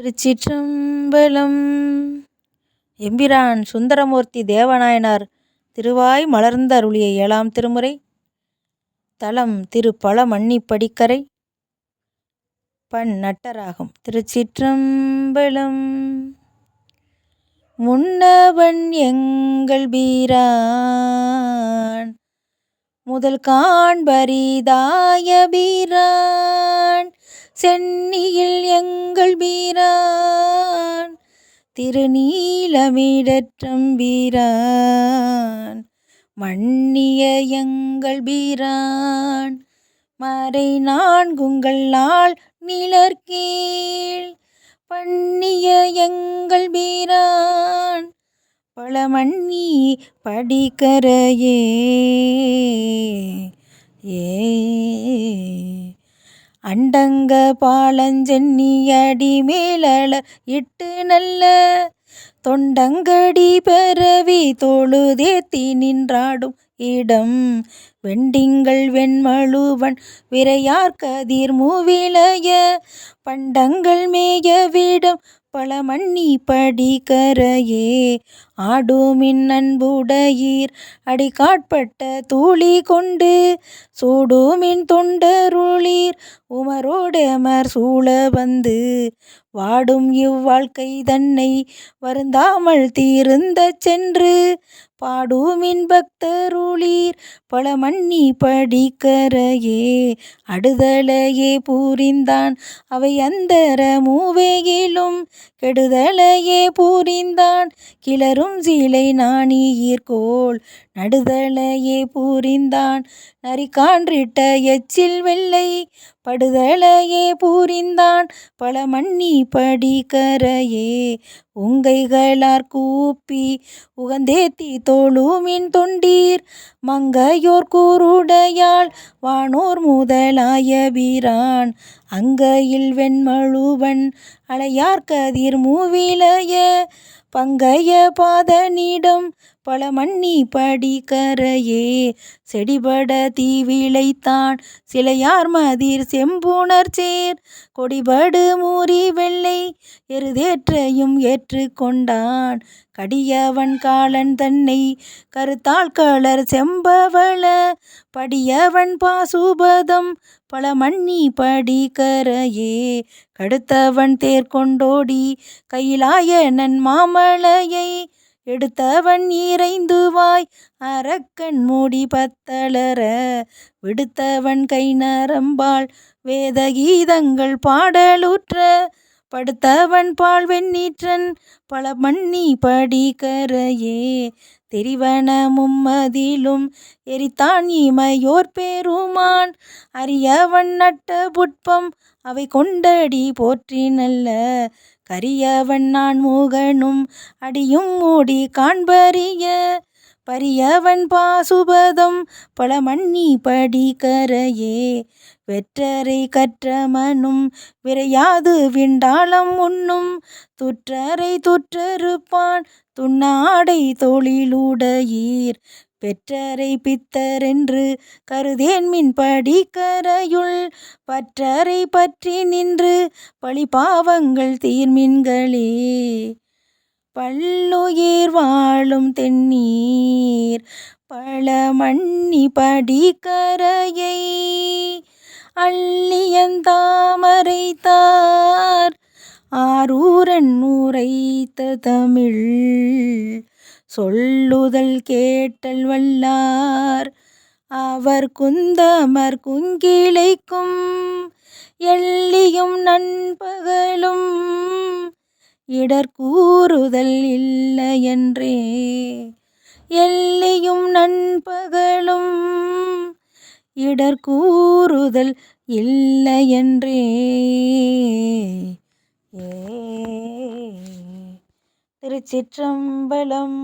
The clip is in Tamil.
திருச்சிற்றம்பலம். எம்பிரான் சுந்தரமூர்த்தி தேவநாயனார் திருவாய் மலர்ந்த அருளிய 7ஆம் திருமுறை. தலம் திரு பழமன்னிப்படிக்கரை. பண் நட்டராகும். திருச்சிற்றம்பலம். முன்னவன் எங்கள் பீரான் முதல் காண்பரிதாய பீரான் சென்னியில் எங்கள் பீரான் திருநீலமிடற்றம் பீரான் மன்னிய எங்கள் பீரான் மறை நான்குங்கள் நாள் நிழற்கீழ் பண்ணிய எங்கள் பீரான் பழமன்னி படிக்கரையே. அண்டங்க பாலஞ்சென்னி அடிமேலள இட்டு நல்ல தொண்டங்கடி பெறவி தொழுதேத்தி நின்றாடும் இடம் வெண்டிங்கள் வெண்மழுவன் விரையார் கதிர் மூவிளைய பண்டங்கள் மேய விடம் பழமன்னி படிக்கரையே. ஆடுமின் அன்புடையீர் அடிக்காட்பட்ட தூளி கொண்டு சூடுமின் தொண்டருளீர் உமரோடமர் சூழ வந்து வாடும் இவ்வாழ்க்கை தன்னை வருந்தாமல் தீர்ந்த சென்று பாடுமின் பக்தருளீர் பழமன்னி படிக்கரையே. அடுதலையே பூரிந்தான் அவை அந்தர மூவேயிலும் கெடுதலையே பூரிந்தான் கிளரும் சீலை நாணியீர்கோள் நடுதலையே பூரிந்தான் நரிகான்றிட்ட எச்சில் வெள்ளை படுதலையே பூரிந்தான் பழமன்னி படிக்கரையே. உங்கைகளார் கூப்பி உகந்தேத்தி தோளுமின் தொண்டீர் மங்கையோர் கூருடையாள் வானோர் முதலாய பீரான் அங்கையில் வெண்மழுவன் அலையார் கதிர் மூவிளைய பங்கைய பாதனிடம் பழமன்னி படிக்கரையே. செடிபட தீவிளைத்தான் சிலையார் மதிர் செம்புணர் சேர் கொடிபடு மூரி வெள்ளை எருதேற்றையும் ஏற்று கொண்டான் கடியவன் காலன் தன்னை கருத்தாள் களர் செம்பவள படியவன் பாசுபதம் பழமன்னி படிக்கரையே. கடுத்தவன் தேர்கொண்டோடி கையிலாயனன் மாமலையை எடுத்தவன் இறைந்துவாய் அரக்கன் மூடி பத்தளர விடுத்தவன் கை நரம்பால் வேத கீதங்கள் பாடலுற்ற படுத்தவன் பால் வெண்ணீற்றன் பழமன்னி படிக்கரையே. தெரிவன மும்மதிலும் எரித்தான் இமையோர் பெருமான் அரியவன் நட்ட புட்பம் அவை கொண்டடி போற்றி நல்ல கரியவன் நான் மூகனும் அடியும் மூடி காண்பரிய பரியவன் பாசுபதம் பழமன்னி படிக்கரையே. வெற்றரை கற்றமனும் விரையாது விண்டாளம் உண்ணும் துற்றரை துற்றறுப்பான் துண்ணாடை தொழிலுடையீர் பெற்றரை பித்தரென்று கருதேன்மின் படிக்கரையுள் பற்றரை பற்றி நின்று பழிபாவங்கள் தீர்மின்களே. பல்லுயிர் வாழும் தென்னீர் பழமன்னி படிக்கரையை அள்ளியந்தாமரைத்தார் ஆரூரன் உரைத்த தமிழ் சொல்லுதல் கேட்டல் வல்லார் அவர் குந்தமர் குங்கிளைக்கும் எள்ளியும் நண்பகலும் இடர்கூறுதல் இல்லையென்றே எள்ளியும் நண்பகலும் இடர்கூறுதல் இல்லையென்றே. திருச்சிற்றம்பலம்.